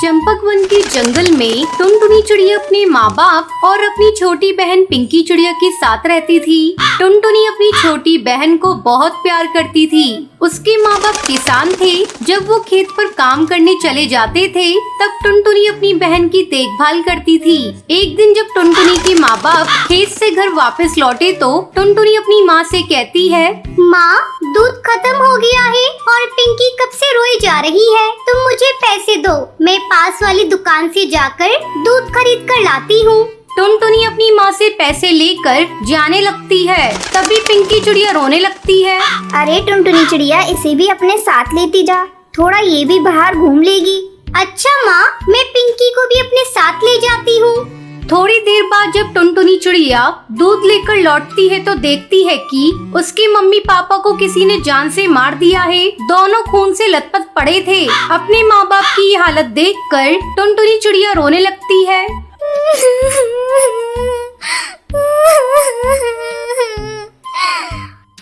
चंपकवन के जंगल में टुनटुनी चिड़िया अपने माँ बाप और अपनी छोटी बहन पिंकी चिड़िया के साथ रहती थी। टुनटुनी अपनी छोटी बहन को बहुत प्यार करती थी। उसके माँ बाप किसान थे। जब वो खेत पर काम करने चले जाते थे तब टुनटुनी अपनी बहन की देखभाल करती थी। एक दिन जब टुनटुनी के माँ बाप खेत से घर वापस लौटे तो टुनटुनी अपनी माँ से कहती है, माँ, दूध खत्म हो गया है और पिंकी कब से रोई जा रही है। तुम मुझे पैसे दो, मैं पास वाली दुकान से जाकर दूध खरीद कर लाती हूँ। टुनटुनी अपनी माँ से पैसे लेकर जाने लगती है। तभी पिंकी चिड़िया रोने लगती है। अरे टुनटुनी चिड़िया, इसे भी अपने साथ लेती जा, थोड़ा ये भी बाहर घूम लेगी। अच्छा माँ, मैं पिंकी को भी अपने साथ ले जाती हूँ। थोड़ी देर बाद जब टुनटुनी चिड़िया दूध लेकर लौटती है तो देखती है कि उसके मम्मी पापा को किसी ने जान से मार दिया है। दोनों खून से लथपथ पड़े थे। अपने माँ बाप की ये हालत देखकर टुनटुनी चिड़िया रोने लगती है।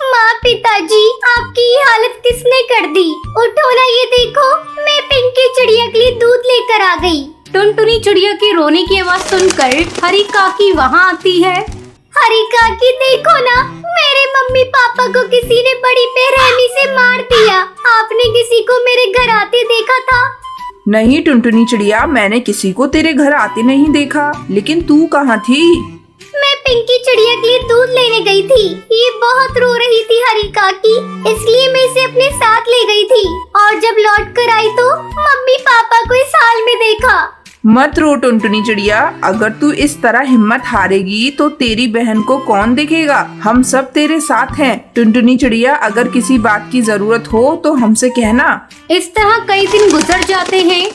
माँ, पिताजी, आपकी ये हालत किसने कर दी? उठो ना, ये देखो, मैं पिंकी चिड़िया के लिए दूध लेकर आ गई। टुनटुनी चिड़िया के रोने की आवाज सुनकर हरी काकी वहाँ आती है। हरी काकी, देखो ना, मेरे मम्मी पापा को किसी ने बड़ी बेरहमी से मार दिया। आपने किसी को मेरे घर आते देखा था? नहीं टुनटुनी चिड़िया, मैंने किसी को तेरे घर आते नहीं देखा। लेकिन तू कहाँ थी? मैं पिंकी चिड़िया के लिए दूध लेने गई थी। ये बहुत रो रही थी हरी काकी, इसलिए मैं इसे अपने साथ ले गई थी। और जब लौट कर आई तो मम्मी पापा को इस हाल में देखा। मत रो टुनटुनी चिड़िया, अगर तू इस तरह हिम्मत हारेगी तो तेरी बहन को कौन देखेगा? हम सब तेरे साथ हैं। टुनटुनी चिड़िया, अगर किसी बात की जरूरत हो तो हमसे कहना। इस तरह कई दिन गुजर जाते हैं।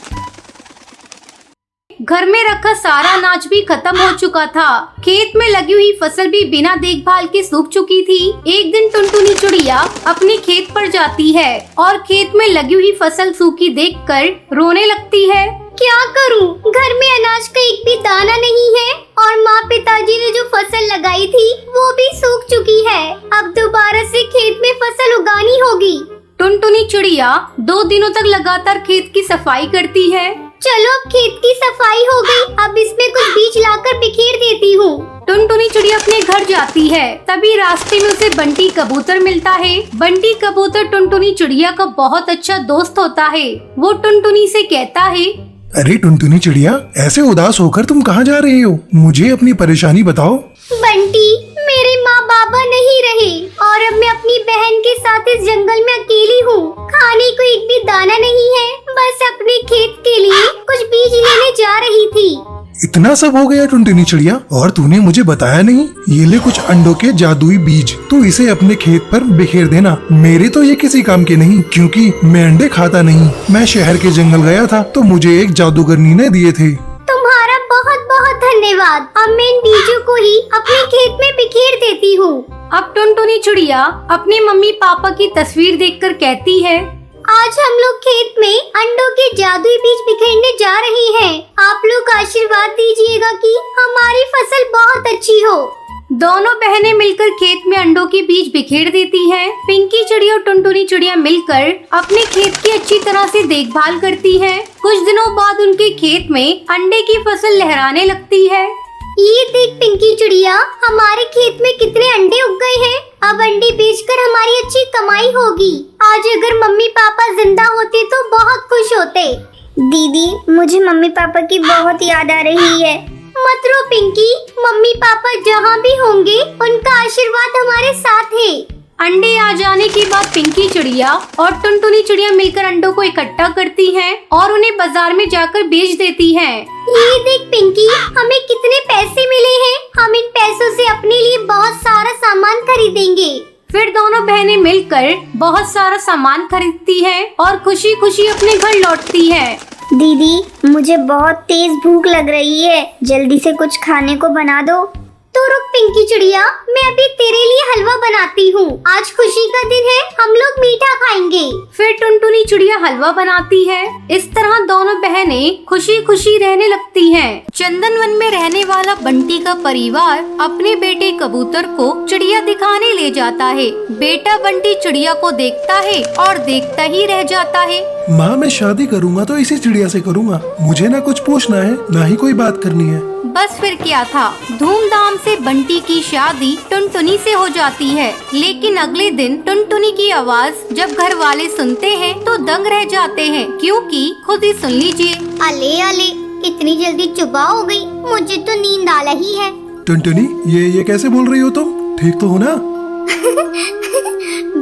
घर में रखा सारा अनाज भी खत्म हो चुका था। खेत में लगी हुई फसल भी बिना देखभाल के सूख चुकी थी। एक दिन टुनटुनी चिड़िया अपने खेत पर जाती है और खेत में लगी हुई फसल सूखी देखकर रोने लगती है। क्या करूं? घर में अनाज का एक भी दाना नहीं है और माँ पिताजी ने जो फसल लगाई थी वो भी सूख चुकी है। अब दोबारा से खेत में फसल उगानी होगी। टुनटुनी चिड़िया 2 दिनों तक लगातार खेत की सफाई करती है। चलो, अब खेत की सफाई हो गई, अब इसमें कुछ बीज लाकर बिखेर देती हूँ। टुनटुनी चिड़िया अपने घर जाती है। तभी रास्ते में उसे बंटी कबूतर मिलता है। बंटी कबूतर टुनटुनी चिड़िया का बहुत अच्छा दोस्त होता है। वो टुनटुनी से कहता है, अरे टुनटुनी चिड़िया, ऐसे उदास होकर तुम कहाँ जा रही हो? मुझे अपनी परेशानी बताओ। बंटी, मेरे माँ बाबा नहीं रहे और अब मैं अपनी बहन के साथ इस जंगल में अकेली हूँ। खाने को एक भी दाना नहीं है, बस अपने खेत के लिए कुछ बीज लेने जा रही थी। इतना सब हो गया टुनटुनी चिड़िया, और तूने मुझे बताया नहीं? ये ले कुछ अंडों के जादुई बीज, तू इसे अपने खेत पर बिखेर देना। मेरे तो ये किसी काम के नहीं, क्योंकि मैं अंडे खाता नहीं। मैं शहर के जंगल गया था तो मुझे एक जादूगरनी ने दिए थे। तुम्हारा बहुत बहुत धन्यवाद। अब मैं इन बीजों को ही अपने खेत में बिखेर देती हूँ। अब टुनटुनी चिड़िया अपने मम्मी पापा की तस्वीर देखकर कहती है, आज हम लोग खेत में अंडों के जादुई बीज बिखेरने जा रहे हैं। आप लोग आशीर्वाद दीजिएगा कि हमारी फसल बहुत अच्छी हो। दोनों बहनें मिलकर खेत में अंडों के बीज बिखेर देती हैं। पिंकी चिड़िया और टुनटुनी चिड़िया मिलकर अपने खेत की अच्छी तरह से देखभाल करती हैं। कुछ दिनों बाद उनके खेत में अंडे की फसल लहराने लगती है। ये देख पिंकी चिड़िया, हमारे खेत में कितने अंडे उग गए हैं। अब अंडे बेचकर हमारी अच्छी कमाई होगी। आज अगर मम्मी पापा जिंदा होते तो बहुत खुश होते। दीदी, मुझे मम्मी पापा की बहुत याद आ रही है। मत रो पिंकी, मम्मी पापा जहाँ भी होंगे उनका आशीर्वाद हमारे साथ है। अंडे आ जाने के बाद पिंकी चिड़िया और टुनटुनी चिड़िया मिलकर अंडों को इकट्ठा करती हैं और उन्हें बाजार में जाकर बेच देती हैं। ये देख पिंकी, हमें कितने पैसे मिले हैं। हम इन पैसों से अपने लिए बहुत सारा सामान खरीदेंगे। फिर दोनों बहनें मिलकर बहुत सारा सामान खरीदती हैं और खुशी खुशी अपने घर लौटती हैं। दीदी, मुझे बहुत तेज भूख लग रही है, जल्दी से कुछ खाने को बना दो। तो रुक पिंकी चिड़िया, मैं अभी तेरे लिए हलवा बनाती हूँ। आज खुशी का दिन है, हम लोग मीठा खाएंगे। फिर टुनटुनी चिड़िया हलवा बनाती है। इस तरह दोनों बहनें खुशी खुशी रहने लगती हैं। चंदन वन में रहने वाला बंटी का परिवार अपने बेटे कबूतर को चिड़िया दिखाने ले जाता है। बेटा बंटी चिड़िया को देखता है और देखता ही रह जाता है। माँ, मैं शादी करूँगा तो इसी चिड़िया से करूँगा। मुझे ना कुछ पूछना है, ना ही कोई बात करनी है। बस फिर क्या था, धूमधाम से बंटी की शादी टुनटुनी से हो जाती है। लेकिन अगले दिन टुनटुनी की आवाज जब घर वाले सुनते हैं तो दंग रह जाते हैं, क्योंकि खुद ही सुन लीजिए। अले अले, इतनी जल्दी सुबह हो गई, मुझे तो नींद आ रही है। टुनटुनी, ये कैसे बोल रही हो तुम? ठीक तो हो ना?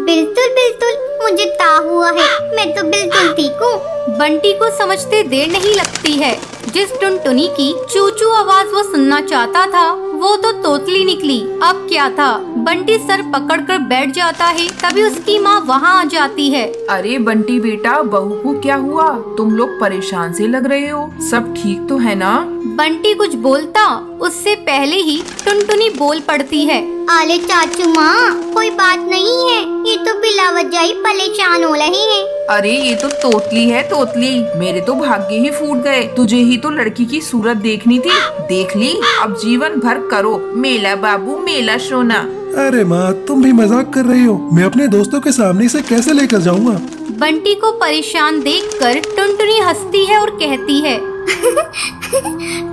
बिल्कुल बिल्कुल, मुझे ता हुआ है, मैं तो बिल्कुल ठीक हूँ। बंटी को समझते देर नहीं लगती है। जिस टुनटुनी की चूचू आवाज वो सुनना चाहता था वो तो तोतली निकली। अब क्या था, बंटी सर पकड़कर बैठ जाता है। तभी उसकी माँ वहाँ आ जाती है। अरे बंटी बेटा, बहू को क्या हुआ? तुम लोग परेशान से लग रहे हो। सब ठीक तो है ना? बंटी कुछ बोलता उससे पहले ही टुनटुनी बोल पड़ती है। आले चाचू माँ, कोई बात नहीं है, ये तो बिला वजह ही परेशान हो रहे हैं। अरे ये तो तोतली है, तोतली। मेरे तो भाग्य ही फूट गए। तुझे ही तो लड़की की सूरत देखनी थी, देख ली। अब जीवन भर करो मेला बाबू मेला सोना। अरे माँ, तुम भी मजाक कर रही हो। मैं अपने दोस्तों के सामने इसे कैसे लेकर जाऊँगा? बंटी को परेशान देखकर टुनटुनी हंसती है और कहती है,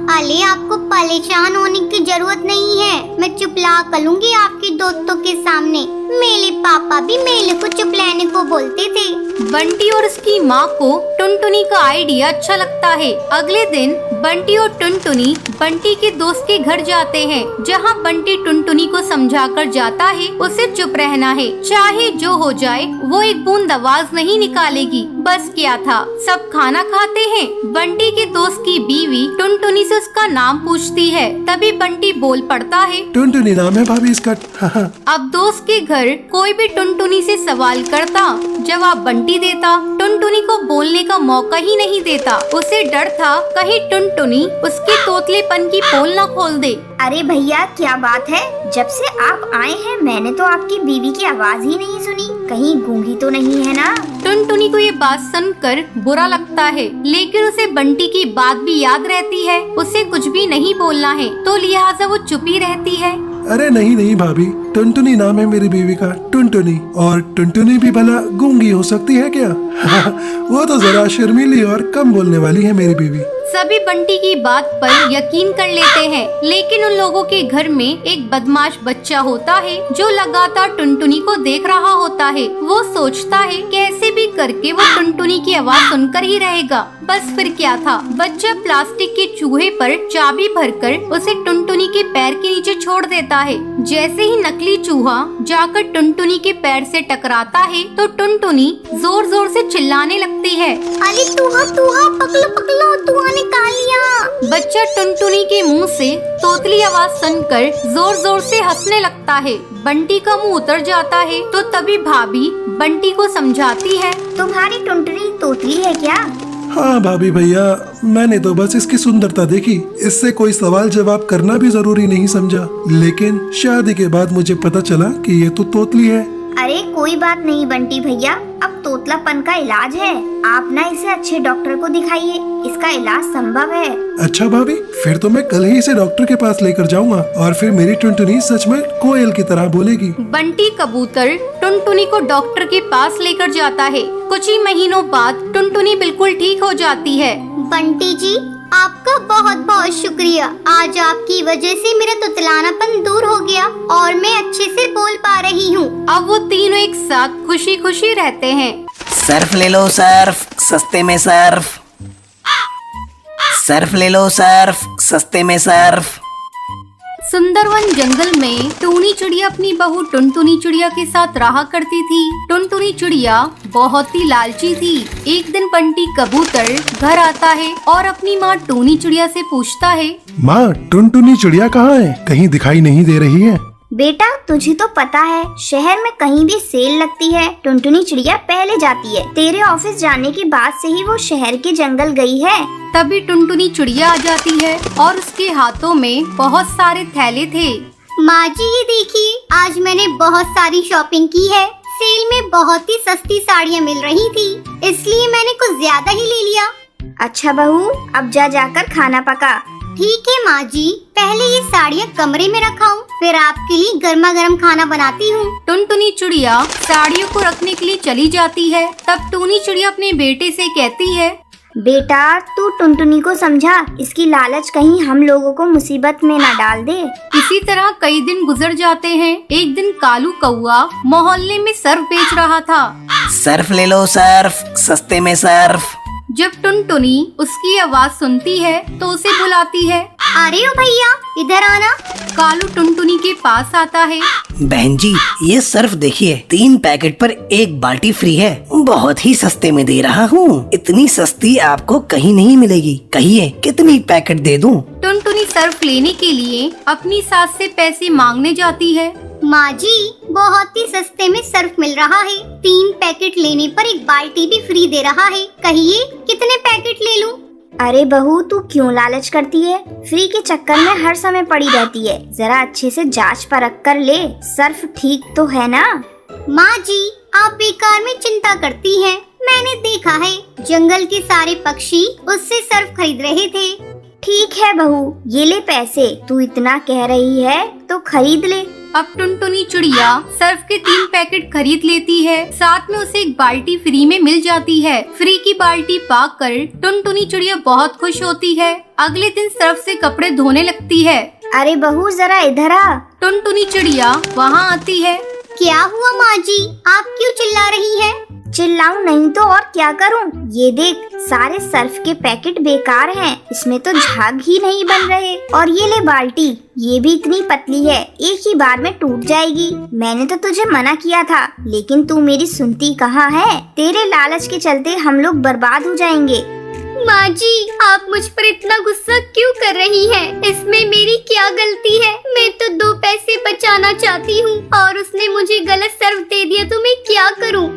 अले आपको परेशान होने की जरूरत नहीं है, मैं चुपला कर लूंगी आपके दोस्तों के सामने। मेरे पापा भी मेले को चुप लेने को बोलते थे। बंटी और उसकी माँ को टुनटुनी का आइडिया अच्छा लगता है। अगले दिन बंटी और टुनटुनी बंटी के दोस्त के घर जाते हैं, जहाँ बंटी टुनटुनी को समझाकर जाता है उसे चुप रहना है, चाहे जो हो जाए वो एक बूंद आवाज नहीं निकालेगी। बस क्या था, सब खाना खाते हैं। बंटी के दोस्त की बीवी टुनटुनी से उसका नाम पूछती है। तभी बंटी बोल पड़ता है, टुनटुनी नाम है भाभी इसका। अब दोस्त के घर कोई भी टुनटुनी से सवाल करता, जवाब बंटी देता। टुनटुनी को बोलने का मौका ही नहीं देता। उसे डर था कहीं टुनटुनी उसके तोतलेपन की पोल न खोल दे। अरे भैया, क्या बात है? जब से आप आए हैं मैंने तो आपकी बीवी की आवाज ही नहीं सुनी। कहीं गूंगी तो नहीं है ना? टुनटुनी को ये बात सुनकर बुरा लगता है, लेकिन उसे बंटी की बात भी याद रहती है। उसे कुछ भी नहीं बोलना है, तो लिहाजा वो चुप ही रहती है। अरे नहीं नहीं भाभी, टुनटुनी नाम है मेरी बीवी का, टुनटुनी। और टुनटुनी भी भला गूंगी हो सकती है क्या? वो तो जरा शर्मीली और कम बोलने वाली है मेरी बीवी। सभी बंटी की बात पर यकीन कर लेते हैं, लेकिन उन लोगों के घर में एक बदमाश बच्चा होता है जो लगातार टुनटुनी को देख रहा होता है। वो सोचता है कैसे भी करके वो टुनटुनी की आवाज सुनकर ही रहेगा। बस फिर क्या था, बच्चा प्लास्टिक के चूहे पर चाबी भरकर उसे टुनटुनी के पैर के नीचे छोड़ देता है। जैसे ही नकली चूहा जाकर टुनटुनी के पैर से टकराता है तो टुनटुनी जोर जोर से चिल्लाने लगती है, अरे तूहा तूहा, पकलो पकलो, तूहा निकाल लिया। बच्चा टुनटुनी के मुंह से तोतली आवाज सुनकर जोर जोर से हंसने लगता है। बंटी का मुंह उतर जाता है। तो तभी भाभी बंटी को समझाती है, तुम्हारी टुनटुनी तोतली है क्या? हाँ भाभी भैया, मैंने तो बस इसकी सुंदरता देखी, इससे कोई सवाल जवाब करना भी जरूरी नहीं समझा। लेकिन शादी के बाद मुझे पता चला कि ये तो तोतली है। अरे कोई बात नहीं बंटी भैया, अब तोतलापन का इलाज है। आप ना इसे अच्छे डॉक्टर को दिखाइए, इसका इलाज संभव है। अच्छा भाभी, फिर तो मैं कल ही इसे डॉक्टर के पास लेकर जाऊंगा और फिर मेरी टुनटुनी सच में कोयल की तरह बोलेगी। बंटी कबूतर टुनटुनी को डॉक्टर के पास लेकर जाता है। कुछ ही महीनों बाद टुनटुनी बिल्कुल ठीक हो जाती है। बंटी जी, आपका बहुत बहुत शुक्रिया। आज आपकी वजह से मेरा तुतलानापन दूर हो गया और मैं अच्छे से बोल पा रही हूँ। अब वो तीनों एक साथ खुशी खुशी रहते हैं। सर्फ ले लो सर्फ, सस्ते में सर्फ। सर्फ ले लो सर्फ, सस्ते में सर्फ। सुंदरवन जंगल में टूनी चिड़िया अपनी बहू टुनटुनी चिड़िया के साथ रहा करती थी। टुनटुनी चिड़िया बहुत ही लालची थी। एक दिन बंटी कबूतर घर आता है और अपनी माँ टूनी चिड़िया से पूछता है, माँ, टुनटुनी चिड़िया कहाँ है? कहीं दिखाई नहीं दे रही है। बेटा तुझे तो पता है शहर में कहीं भी सेल लगती है टुनटुनी चिड़िया पहले जाती है। तेरे ऑफिस जाने के बाद से ही वो शहर के जंगल गई है। तभी टुनटुनी चिड़िया आ जाती है और उसके हाथों में बहुत सारे थैले थे। माँ जी ये देखिए, आज मैंने बहुत सारी शॉपिंग की है। सेल में बहुत ही सस्ती साड़ियाँ मिल रही थी, इसलिए मैंने कुछ ज्यादा ही ले लिया। अच्छा बहू, अब जाकर खाना पका। ठीक है माँ जी, पहले ये साड़ियाँ कमरे में रखाऊं, फिर आपके लिए गर्मा गर्म खाना बनाती हूँ। टुनटुनी चिड़िया साड़ियों को रखने के लिए चली जाती है। तब टूनी चिड़िया अपने बेटे से कहती है, बेटा तू टुनटुनी को समझा, इसकी लालच कहीं हम लोगों को मुसीबत में न डाल दे। इसी तरह कई दिन गुजर जाते हैं। एक दिन कालू कौआ मोहल्ले में सर्फ बेच रहा था। सर्फ ले लो सर्फ, सस्ते में सर्फ। जब टुनटुनी उसकी आवाज सुनती है तो उसे बुलाती है। अरे ओ भैया इधर आना। कालू टुनटुनी के पास आता है। बहन जी ये सर्फ देखिए, 3 पैकेट पर 1 बाल्टी फ्री है। बहुत ही सस्ते में दे रहा हूँ। इतनी सस्ती आपको कहीं नहीं मिलेगी। कहिए कितनी पैकेट दे दूँ? टुनटुनी सर्फ लेने के लिए अपनी सास से पैसे मांगने जाती है। माँ जी बहुत ही सस्ते में सर्फ मिल रहा है। 3 पैकेट लेने पर 1 बाल्टी भी फ्री दे रहा है। कहिए कितने पैकेट ले लूं? अरे बहू तू क्यों लालच करती है? फ्री के चक्कर में हर समय पड़ी रहती है। जरा अच्छे से जांच परख कर ले, सर्फ ठीक तो है ना? माँ जी आप बेकार में चिंता करती हैं। मैंने देखा है जंगल के सारे पक्षी उससे सर्फ खरीद रहे थे। ठीक है बहू, ये ले पैसे। तू इतना कह रही है तो खरीद ले। अब टुनटुनी चिड़िया सर्फ के 3 पैकेट खरीद लेती है। साथ में उसे 1 बाल्टी फ्री में मिल जाती है। फ्री की बाल्टी पाकर टुनटुनी चिड़िया बहुत खुश होती है। अगले दिन सर्फ से कपड़े धोने लगती है। अरे बहू जरा इधर आ। टुनटुनी चिड़िया वहाँ आती है। क्या हुआ माँ जी, आप क्यों चिल्ला रही हैं? चिल्लाऊं नहीं तो और क्या करूं? ये देख सारे सर्फ के पैकेट बेकार हैं, इसमें तो झाग ही नहीं बन रहे। और ये ले बाल्टी, ये भी इतनी पतली है, एक ही बार में टूट जाएगी। मैंने तो तुझे मना किया था, लेकिन तू मेरी सुनती कहाँ है? तेरे लालच के चलते हम लोग बर्बाद हो जाएंगे। माँ जी आप मुझ पर इतना गुस्सा क्यों कर रही हैं? इसमें मेरी क्या गलती है? मैं तो 2 पैसे बचाना चाहती हूँ और उसने मुझे गलत सर्फ दे दिया तो मैं क्या करूँ?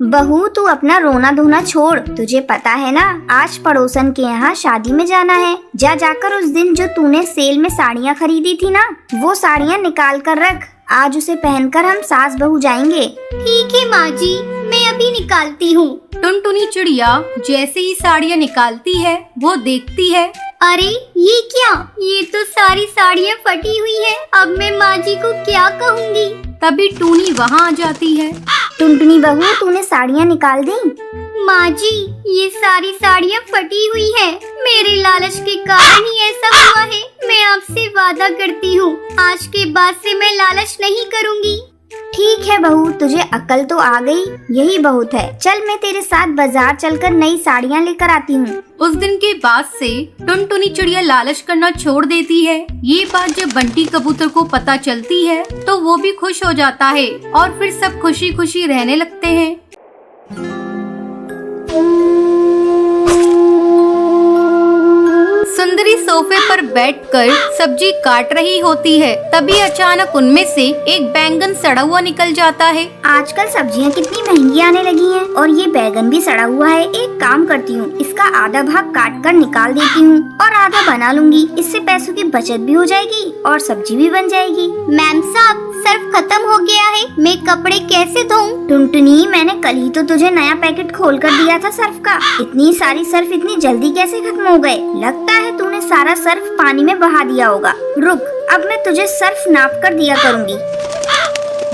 बहू तू अपना रोना धोना छोड़। तुझे पता है ना आज पड़ोसन के यहाँ शादी में जाना है। जाकर उस दिन जो तूने सेल में साड़ियाँ खरीदी थी ना, वो साड़ियाँ निकाल कर रख। आज उसे पहनकर हम सास बहू जाएंगे। ठीक है माँ जी, मैं अभी निकालती हूँ। टुनटुनी चिड़िया जैसे ही साड़ियाँ निकालती है वो देखती है, अरे ये क्या? ये तो सारी साड़ियाँ फटी हुई है। अब मैं माँ जी को क्या कहूँगी? तभी टूनी वहाँ आ जाती है। टुनटुनी बहू तूने साड़ियाँ निकाल दी? माँ जी ये सारी साड़ियाँ फटी हुई हैं। मेरे लालच के कारण ही ऐसा हुआ है। मैं आपसे वादा करती हूँ आज के बाद से मैं लालच नहीं करूँगी। ठीक है बहू, तुझे अकल तो आ गई, यही बहुत है। चल मैं तेरे साथ बाजार चलकर नई साड़ियाँ लेकर आती हूँ। उस दिन के बाद से टुनटुनी चिड़िया लालच करना छोड़ देती है। ये बात जब बंटी कबूतर को पता चलती है तो वो भी खुश हो जाता है और फिर सब खुशी खुशी रहने लगते हैं। सुंदरी सोफे पर बैठकर सब्जी काट रही होती है। तभी अचानक उनमें से एक बैंगन सड़ा हुआ निकल जाता है। आजकल सब्जियां कितनी महंगी आने लगी हैं और ये बैंगन भी सड़ा हुआ है। एक काम करती हूँ, इसका आधा भाग काट कर निकाल देती हूँ और आधा बना लूंगी। इससे पैसों की बचत भी हो जाएगी और सब्जी भी बन जाएगी। मैम साहब सर्फ खत्म हो गया है, मैं कपड़े कैसे धोऊं? टुनटुनी मैंने कल ही तो तुझे नया पैकेट खोल कर दिया था सर्फ का। इतनी सारी सर्फ इतनी जल्दी कैसे खत्म हो गए? लगता है तूने सारा सर्फ पानी में बहा दिया होगा। रुक, अब मैं तुझे सर्फ नाप कर दिया करूँगी।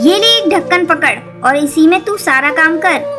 ये ले एक ढक्कन पकड़ और इसी में तू सारा काम कर।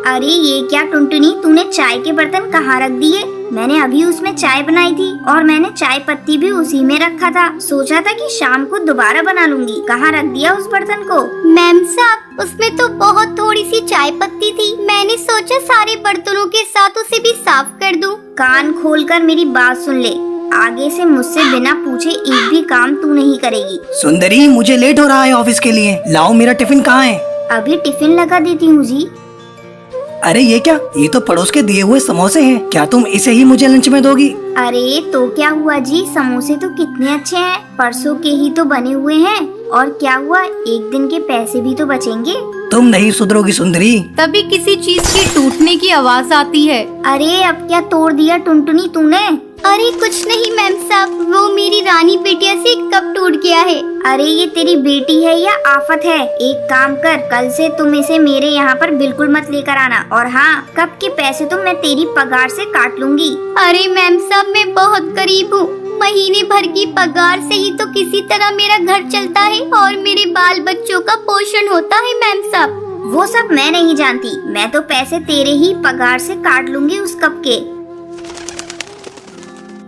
अरे ये क्या टुनटुनी, तूने चाय के बर्तन कहाँ रख दिए? मैंने अभी उसमें चाय बनाई थी और मैंने चाय पत्ती भी उसी में रखा था। सोचा था कि शाम को दोबारा बना लूंगी। कहाँ रख दिया उस बर्तन को? मैम साहब उसमें तो बहुत थोड़ी सी चाय पत्ती थी। मैंने सोचा सारे बर्तनों के साथ उसे भी साफ कर दूं। कान खोलकर मेरी बात सुन ले, आगे से मुझसे बिना पूछे एक भी काम तू नहीं करेगी। सुंदरी मुझे लेट हो रहा है ऑफिस के लिए, लाओ मेरा टिफिन कहाँ है? अभी टिफिन लगा देती हूँ जी। अरे ये क्या, ये तो पड़ोस के दिए हुए समोसे हैं। क्या तुम इसे ही मुझे लंच में दोगी? अरे तो क्या हुआ जी, समोसे तो कितने अच्छे हैं, परसों के ही तो बने हुए हैं। और क्या हुआ, एक दिन के पैसे भी तो बचेंगे। तुम नहीं सुधरोगी सुंदरी। तभी किसी चीज के टूटने की आवाज आती है। अरे अब क्या तोड़ दिया टुनटुनी तूने? अरे कुछ नहीं मैम साहब, वो मेरी रानी बिटिया से कप टूट गया है। अरे ये तेरी बेटी है या आफत है? एक काम कर, कल से तुम इसे मेरे यहाँ पर बिल्कुल मत लेकर आना। और हाँ, कप के पैसे तो मैं तेरी पगार से काट लूंगी। अरे मैम साहब, मैं बहुत गरीब हूँ, महीने भर की पगार से ही तो किसी तरह मेरा घर चलता है और मेरे बाल बच्चों का पोषण होता है मैम साहब। वो सब मैं नहीं जानती, मैं तो पैसे तेरे ही पगार से काट लूंगी उस कप के।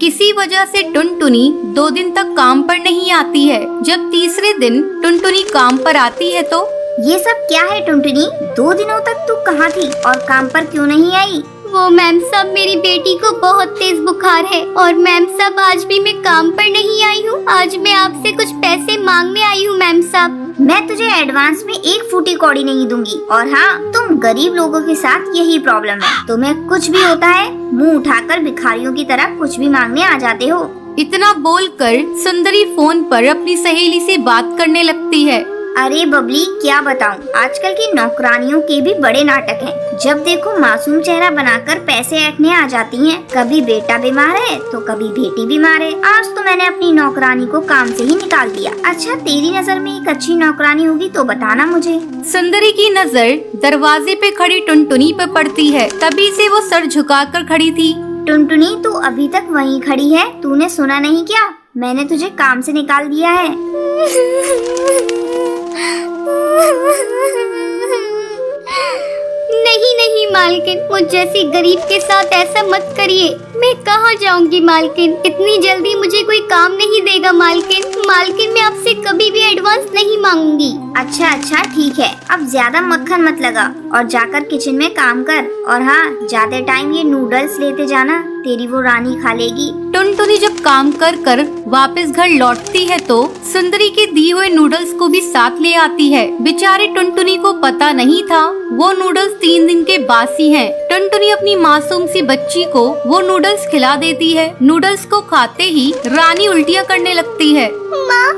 किसी वजह से टुनटुनी 2 दिन तक काम पर नहीं आती है। जब तीसरे दिन टुनटुनी काम पर आती है तो ये सब क्या है टुनटुनी? 2 दिनों तक तू कहाँ थी और काम पर क्यों नहीं आई? वो मैम साहब, मेरी बेटी को बहुत तेज बुखार है और मैम साहब आज भी मैं काम पर नहीं आई हूँ। आज मैं आपसे कुछ पैसे मांगने आई हूँ मैम साहब। मैं तुझे एडवांस में 1 फूटी कौड़ी नहीं दूंगी। और हाँ, तुम गरीब लोगों के साथ यही प्रॉब्लम है, तुम्हें कुछ भी होता है मुंह उठाकर भिखारियों की तरह कुछ भी मांगने आ जाते हो। इतना बोलकर सुंदरी फोन पर अपनी सहेली से बात करने लगती है। अरे बबली, क्या बताऊं, आजकल की नौकरानियों के भी बड़े नाटक हैं। जब देखो मासूम चेहरा बनाकर पैसे ऐंठने आ जाती हैं। कभी बेटा बीमार है तो कभी बेटी बीमार है। आज तो मैंने अपनी नौकरानी को काम से ही निकाल दिया। अच्छा, तेरी नजर में एक अच्छी नौकरानी होगी तो बताना मुझे। सुंदरी की नजर दरवाजे पे खड़ी टुनटुनी पे पड़ती है। तभी से वो सर झुकाकर खड़ी थी। टुनटुनी, तू अभी तक वहीं खड़ी है? तूने सुना नहीं क्या? मैंने तुझे काम से निकाल दिया है। नहीं नहीं मालकिन, मुझ जैसी गरीब के साथ ऐसा मत करिए। मैं कहाँ जाऊंगी मालकिन, इतनी जल्दी मुझे कोई काम नहीं देगा मालकिन। मालकिन, मैं आपसे कभी भी एडवांस नहीं मांगूंगी। अच्छा अच्छा ठीक है, अब ज्यादा मक्खन मत लगा और जाकर किचन में काम कर। और हाँ, ज्यादा टाइम ये नूडल्स लेते जाना, तेरी वो रानी खा लेगी। टुनटुनी जब काम कर कर वापस घर लौटती है तो सुंदरी के दिए हुए नूडल्स को भी साथ ले आती है। बेचारे टुनटुनी को पता नहीं था वो नूडल्स 3 दिन के बासी हैं। टुनटुनी अपनी मासूम सी बच्ची को वो नूडल्स खिला देती है। नूडल्स को खाते ही रानी उल्टियाँ करने लगती है। माँ,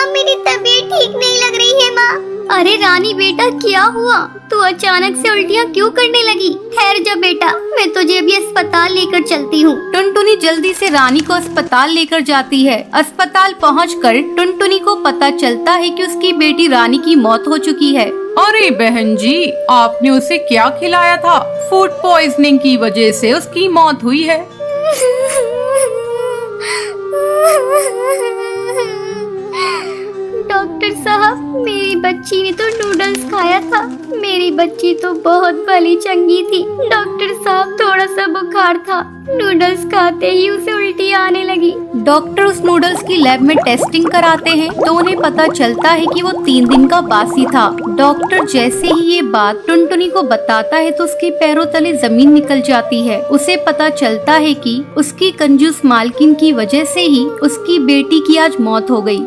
मेरी तबीयत ठीक नहीं लग रही है माँ। अरे रानी बेटा, क्या हुआ? तू अचानक से उल्टियाँ क्यों करने लगी? ठहर जा बेटा, मैं तुझे अभी अस्पताल लेकर चलती हूँ। टुनटुनी जल्दी से रानी को अस्पताल लेकर जाती है। अस्पताल पहुंचकर टुनटुनी को पता चलता है कि उसकी बेटी रानी की मौत हो चुकी है। अरे बहन जी, आपने उसे क्या खिलाया था? फूड पॉइजनिंग की वजह से उसकी मौत हुई है। डॉक्टर साहब, मेरी बच्ची ने तो नूडल्स खाया था। मेरी बच्ची तो बहुत भली चंगी थी। डॉक्टर साहब, थोड़ा सा बुखार था, नूडल्स खाते ही उसे उल्टी आने लगी। डॉक्टर उस नूडल्स की लैब में टेस्टिंग कराते हैं तो उन्हें पता चलता है कि वो 3 दिन का बासी था। डॉक्टर जैसे ही ये बात टुनटुनी को बताता है तो उसके पैरों तले जमीन निकल जाती है। उसे पता चलता है कि उसकी कंजूस मालकिन की वजह से ही उसकी बेटी की आज मौत हो गई।